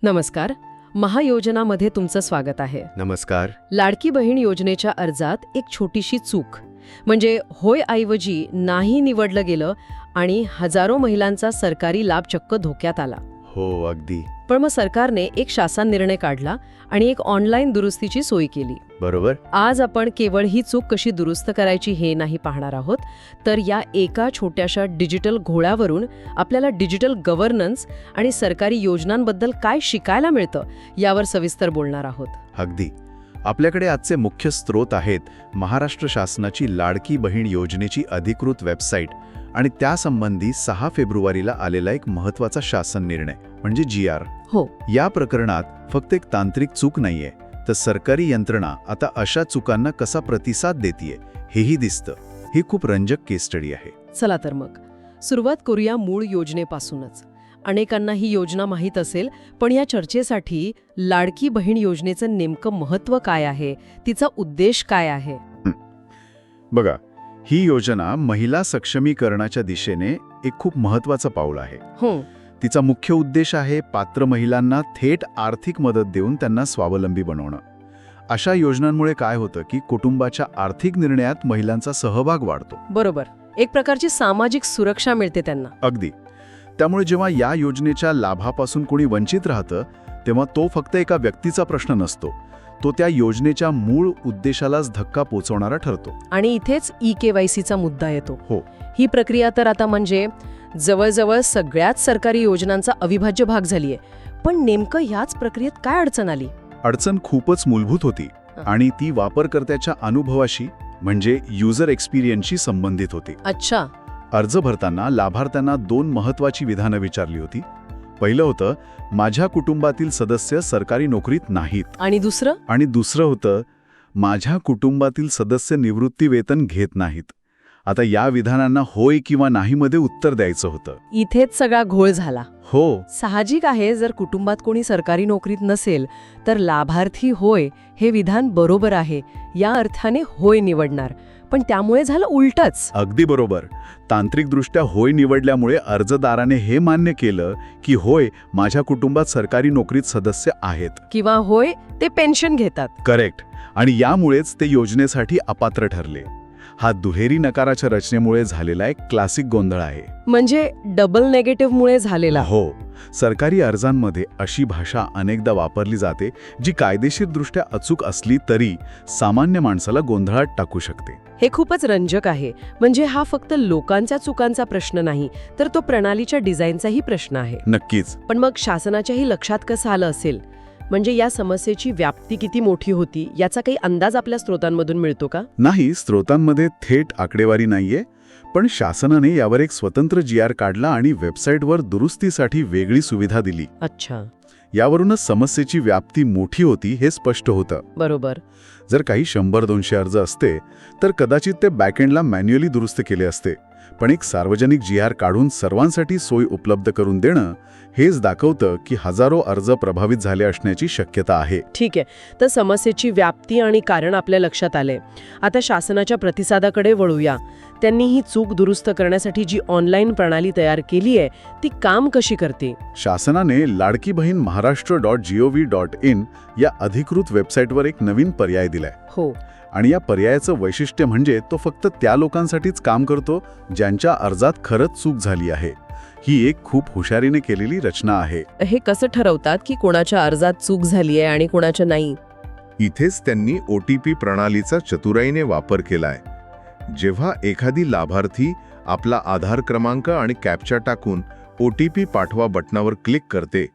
नमस्कार. महायोजनामध्ये तुमचं स्वागत आहे. नमस्कार. लाडकी बहीण योजनेच्या अर्जात एक छोटीशी चूक, म्हणजे होय ऐवजी नाही निवडलं गेलं आणि हजारो महिलांचा सरकारी लाभ चक्क धोक्यात आला. हो, अगदी पण मग सरकारने एक शासन निर्णय काढला आणि एक ऑनलाईन दुरुस्तीची सोय केली. बरोबर. आज आपण केवळ ही चूक कशी दुरुस्त करायची हे नाही पाहणार आहोत, तर या एका छोट्याशा डिजिटल घोळ्यावरून आपल्याला डिजिटल गव्हर्नन्स आणि सरकारी योजनांबद्दल काय शिकायला मिळतं यावर सविस्तर बोलणार आहोत. अगदी. आपल्याकडे आजचे मुख्य स्रोत आहेत महाराष्ट्र शासनाची लाडकी बहीण योजनेची अधिकृत वेबसाईट आणि त्यासंबंधी 6 फेब्रुवारीला आलेला एक महत्त्वाचा शासन निर्णय म्हणजे GR. हो. या प्रकरणात फक्त एक तांत्रिक चूक नाहीये, तर सरकारी यंत्रणा आता अशा चुकांना कसा प्रतिसाद देतीये हेही दिसतं. ही खूप रंजक केस स्टडी आहे. चला तर मग सुरुवात करूया मूळ योजनेपासूनच. अनेकांना ही योजना माहीत असेल, पण या चर्चेसाठी लाडकी बहीण योजनेचं नेमकं महत्त्व काय आहे, तिचा उद्देश काय आहे? बघा, ही योजना महिला सक्षमीकरणाच्या दिशेने एक खूप महत्त्वाचं पाऊल आहे. हो. तिचा मुख्य उद्देश आहे पात्र महिलांना थेट आर्थिक मदत देऊन त्यांना स्वावलंबी बनवणं. अशा योजनांमुळे काय होतं की कुटुंबाच्या आर्थिक निर्णयात महिलांचा सहभाग वाढतो. बरोबर. एक प्रकारची सामाजिक सुरक्षा मिळते त्यांना. अगदी. त्यामुळे जेव्हा या योजनेच्या लाभापासून कोणी वंचित राहतं तेव्हा तो फक्त एका व्यक्तीचा प्रश्न नसतो, तो त्या योजनेच्या मूळ उद्देशालाच धक्का पोचवणारा ठरतो. आणि इथेच EKYCचा मुद्दा येतो. हो. ही प्रक्रिया तर आता म्हणजे जवळजवळ सगळ्याच सरकारी योजनांचा अविभाज्य भाग झालीय. पण नेमकं ह्याच प्रक्रियेत काय अडचण आली? अडचण खूपच मूलभूत होती आणि ती वापरकर्त्याच्या अनुभवाशी म्हणजे युजर एक्सपिरियन्सशी संबंधित होती. अच्छा. अर्ज भरताना लाभार्थ्यांना 2 महत्त्वाची विधानं विचारली होती. पहिलं होतं, माझ्या कुटुंबातील सदस्य सरकारी नोकरीत नाहीत. आणि दुसरं होतं, माझ्या कुटुंबातील सदस्य निवृत्ती वेतन घेत नाहीत. आता या विधानांना होय किंवा नाही मध्ये उत्तर द्यायचं होतं. इथेच सगळा घोळ झाला. हो. साहजिक आहे, जर कुटुंबात कोणी सरकारी नोकरीत नसेल तर लाभार्थी होय हे विधान बरोबर आहे, या अर्थाने होय निवडणार. पण त्यामुळे झालं उलटच. अगदी बरोबर. तांत्रिकदृष्ट्या होय निवडल्यामुळे अर्जदाराने हे मान्य केलं की होय, माझ्या कुटुंबात सरकारी नोकरीत सदस्य आहेत. किंवा होय, ते पेन्शन घेतात. करेक्ट. आणि यामुळेच ते योजनेसाठी अपात्र ठरले. हा दुहेरी नकाराच्या रचनेमुळे झालेला एक क्लासिक गोंधळ आहे. म्हणजे डबल नेगेटिव्हमुळे झालेला. हो. सरकारी अर्जांमध्ये अशी भाषा अनेकदा वापरली जाते जी कायदेशीरदृष्ट्या अचूक असली तरी सामान्य माणसाला गोंधळात टाकू शकते. हे खूपच रंजक आहे. म्हणजे हा फक्त लोकांच्या चुकांचा प्रश्न नाही, तर तो प्रणालीच्या डिझाईनचाही प्रश्न आहे. नक्कीच. पण मग शासनाच्याही लक्षात कसं आलं असेल? म्हणजे या समस्येची व्याप्ती किती मोठी होती याचा काही अंदाज आपल्या स्रोतांमधून मिळतो का? नाही, स्रोतांमध्ये थेट आकडेवारी नाहीये. पण शासनाने यावर एक स्वतंत्र GR काढला आणि वेबसाईटवर दुरुस्तीसाठी वेगळी सुविधा दिली. अच्छा. यावरूनच समस्येची व्याप्ती मोठी होती हे स्पष्ट होतं. बरोबर. जर काही 100-200 अर्ज असते तर कदाचित ते बॅकएंडला मॅन्युअली दुरुस्त केले असते. पण एक सार्वजनिक GR काढून सर्वांसाठी सोय उपलब्ध करून देणं हेच दाखवतं की हजारो अर्ज प्रभावित झाले असण्याची शक्यता आहे. ठीक आहे. तर समस्येची व्याप्ती आणि कारण आपल्या लक्षात आले. आता शासनाच्या प्रतिसादाकडे वळूया. त्यांनी ही चूक दुरुस्त करण्यासाठी जी ऑनलाईन प्रणाली तयार केली आहे ती काम कशी करते? शासनाने लाडकी बहीण महाराष्ट्र.gov.in या अधिकृत वेबसाईटवर एक नवीन पर्याय दिलाय. हो. आणि या पर्यायाचं वैशिष्ट्य म्हणजे तो फक्त त्या लोकांसाठीच काम करतो ज्यांच्या अर्जात खरंच चूक झाली आहे. ही एक खूप हुशारीने केलेली रचना आहे. हे कसं ठरवतात की कोणाच्या अर्जात चूक झाली आहे आणि कोणाच्या नाही? इथेच त्यांनी OTP प्रणालीचा चतुराईने वापर केलाय. जेव्हा एखादी लाभार्थी आपला आधार क्रमांक आणि कॅप्चा टाकून OTP पाठवा बटणावर क्लिक करते,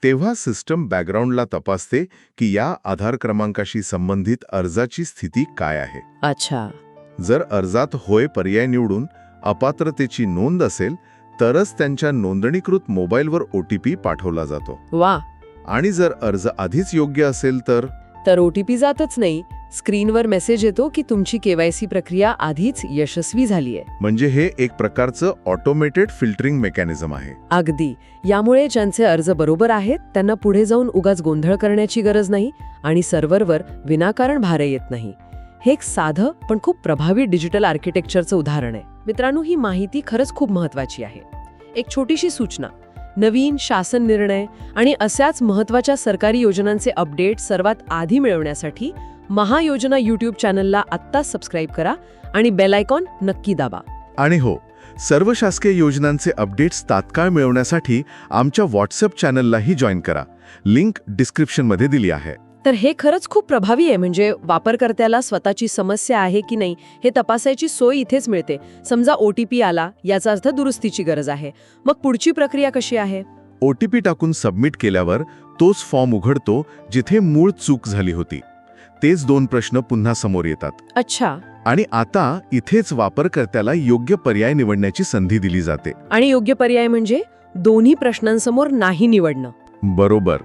तेव्हा सिस्टम बॅकग्राऊंडला तपासते की या आधार क्रमांकाशी संबंधित अर्जाची स्थिती काय आहे. अच्छा. जर अर्जात होय पर्याय निवडून अपात्रतेची नोंद असेल तरच त्यांच्या नोंदणीकृत मोबाईलवर OTP पाठवला जातो. वा. आणि जर अर्ज आधीच योग्य असेल तर OTP जातच नाही. स्क्रीनवर मेसेज येतो की तुमची KYC प्रक्रिया आधीच यशस्वी झाली आहे. म्हणजे हे एक प्रकारचं ऑटोमेटेड फिल्टरिंग मेकॅनिझम आहे. अगदी. यामुळे ज्यांचे अर्ज बरोबर आहेत त्यांना पुढे जाऊन उगाच गोंधळ करण्याची गरज नाही आणि सर्व्हरवर विनाकारण भार येत नाही. हे एक साधं पण खूप प्रभावी डिजिटल आर्किटेक्चरचं उदाहरण आहे. मित्रांनो, ही माहिती खरंच खूप महत्त्वाची आहे. एक छोटीशी सूचना. नवीन शासन निर्णय आणि अशाच महत्त्वाच्या सरकारी योजनांचे अपडेट सर्वात आधी मिळवण्यासाठी महायोजना यूट्यूब चॅनलला आत्ताच सबस्क्राईब करा आणि बेल आयकॉन नक्की दाबा. आणि हो, सर्व शासकीय योजनांचे अपडेट्स तात्काळ मिळवण्यासाठी आमच्या व्हॉट्सअप चॅनललाही जॉईन करा. लिंक डिस्क्रिप्शनमध्ये दिली आहे. तर हे खरंच खूप प्रभावी आहे. म्हणजे वापरकर्त्याला स्वतःची समस्या आहे की नाही हे तपासायची सोय इथेच मिळते. समजा OTP आला, याचा अर्थ दुरुस्तीची गरज आहे. मग पुढची प्रक्रिया कशी आहे? OTP टाकून सबमिट केल्यावर तोच फॉर्म उघडतो जिथे मूळ चूक झाली होती. तेच 2 प्रश्न पुन्हा समोर येतात. अच्छा. आणि आता इथेच वापरकर्त्याला योग्य पर्याय निवडण्याची संधी दिली जाते. आणि योग्य पर्याय म्हणजे दोन्ही प्रश्नांसमोर नाही निवडणं. बरोबर.